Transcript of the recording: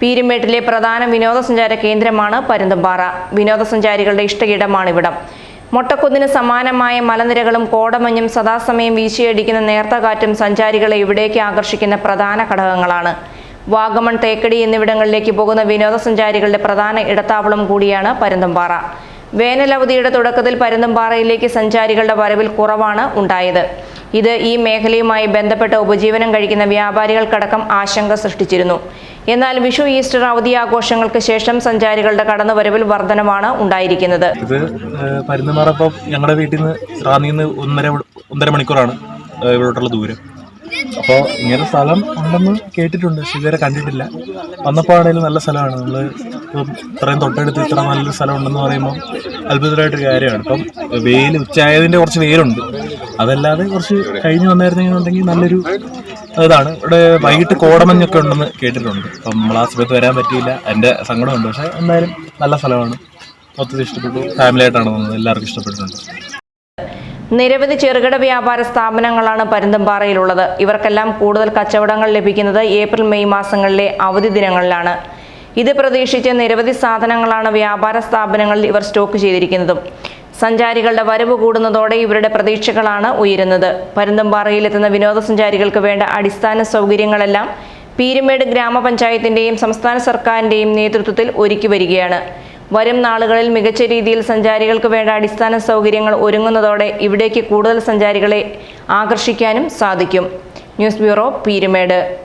പീരുമേട്ടിലെ പ്രധാന വിനോദസഞ്ചാര കേന്ദ്രമാണ് പരുന്തുംപാറ. വിനോദസഞ്ചാരികളുടെ ഇഷ്ടയിടമാണിവിടം. മൊട്ടക്കുന്നിന് സമാനമായ മലനിരകളും കോടമഞ്ഞും സദാസമയം വീശിയടിക്കുന്ന നേർത്ത കാറ്റും സഞ്ചാരികളെ ഇവിടേക്ക് ആകർഷിക്കുന്ന പ്രധാന ഘടകങ്ങളാണ്. വാഗമൺ, തേക്കടി എന്നിവിടങ്ങളിലേക്ക് പോകുന്ന വിനോദസഞ്ചാരികളുടെ പ്രധാന ഇടത്താവളം കൂടിയാണ് പരുന്തുംപാറ. വേനലവധിയുടെ തുടക്കത്തിൽ പരുന്തുംപാറയിലേക്ക് സഞ്ചാരികളുടെ വരവിൽ കുറവാണ് ഉണ്ടായത്. ഇത് ഈ മേഖലയുമായി ബന്ധപ്പെട്ട ഉപജീവനം കഴിക്കുന്ന വ്യാപാരികൾക്കടക്കം ആശങ്ക സൃഷ്ടിച്ചിരുന്നു. എന്നാൽ വിഷു, ഈസ്റ്റർ അവധി ആഘോഷങ്ങൾക്ക് ശേഷം സഞ്ചാരികളുടെ കടന്നുവരവിൽ വർധനവാണ് ഉണ്ടായിരിക്കുന്നത്. ഇത് പരുന്തുംപാറ ഇപ്പോൾ ഞങ്ങളുടെ വീട്ടിൽ നിന്ന് റാന്നിന്ന് 1.5 മണിക്കൂറാണ് ഇവിടോട്ടുള്ള ദൂരം. അപ്പോൾ ഇങ്ങനെ സ്ഥലം ഉണ്ടെന്ന് കേട്ടിട്ടുണ്ട്, പക്ഷെ ഇതുവരെ കണ്ടിട്ടില്ല. വന്നപ്പോൾ ആണെങ്കിലും നല്ല സ്ഥലമാണ്. നമ്മൾ ഇപ്പം ഇത്രയും തൊട്ടടുത്ത് ഇത്ര നല്ലൊരു സ്ഥലം ഉണ്ടെന്ന് പറയുമ്പോൾ അത്ഭുതമായിട്ടൊരു കാര്യമാണ്. ഇപ്പം ഉച്ചയായതിൻ്റെ കുറച്ച് വെയിലുണ്ട്, അതല്ലാതെ കുറച്ച് കഴിഞ്ഞ് വന്നായിരുന്നെന്നുണ്ടെങ്കിൽ നല്ലൊരു ഇതാണ്. ഇവിടെ വൈകിട്ട് കോടമഞ്ഞൊക്കെ ഉണ്ടെന്ന് കേട്ടിട്ടുണ്ട്. അപ്പം നമ്മൾ ആ സമയത്ത് വരാൻ പറ്റിയില്ല, എൻ്റെ സങ്കടമുണ്ട്. പക്ഷേ എന്തായാലും നല്ല സ്ഥലമാണ്, മൊത്തത്തിൽ ഇഷ്ടപ്പെട്ടു. ഫാമിലിയായിട്ടാണ് വന്നത്, എല്ലാവർക്കും ഇഷ്ടപ്പെട്ടിട്ടുണ്ട്. നിരവധി ചെറുകിട വ്യാപാര സ്ഥാപനങ്ങളാണ് പരുന്തുംപാറയിലുള്ളത്. ഇവർക്കെല്ലാം കൂടുതൽ കച്ചവടങ്ങൾ ലഭിക്കുന്നത് ഏപ്രിൽ, മെയ് മാസങ്ങളിലെ അവധി ദിനങ്ങളിലാണ്. ഇത് പ്രതീക്ഷിച്ച് നിരവധി സാധനങ്ങളാണ് വ്യാപാര സ്ഥാപനങ്ങളിൽ ഇവർ സ്റ്റോക്ക് ചെയ്തിരിക്കുന്നതും. സഞ്ചാരികളുടെ വരവ് കൂടുന്നതോടെ ഇവരുടെ പ്രതീക്ഷകളാണ് ഉയരുന്നത്. പരുന്തുംപാറയിലെത്തുന്ന വിനോദസഞ്ചാരികൾക്ക് വേണ്ട അടിസ്ഥാന സൗകര്യങ്ങളെല്ലാം പീരുമേട് ഗ്രാമപഞ്ചായത്തിന്റെയും സംസ്ഥാന സർക്കാരിന്റെയും നേതൃത്വത്തിൽ ഒരുക്കി വരികയാണ്. വരും നാളുകളിൽ മികച്ച രീതിയിൽ സഞ്ചാരികൾക്ക് വേണ്ട അടിസ്ഥാന സൗകര്യങ്ങൾ ഒരുങ്ങുന്നതോടെ ഇവിടേക്ക് കൂടുതൽ സഞ്ചാരികളെ ആകർഷിക്കാനും സാധിക്കും. News bureau, Peermade.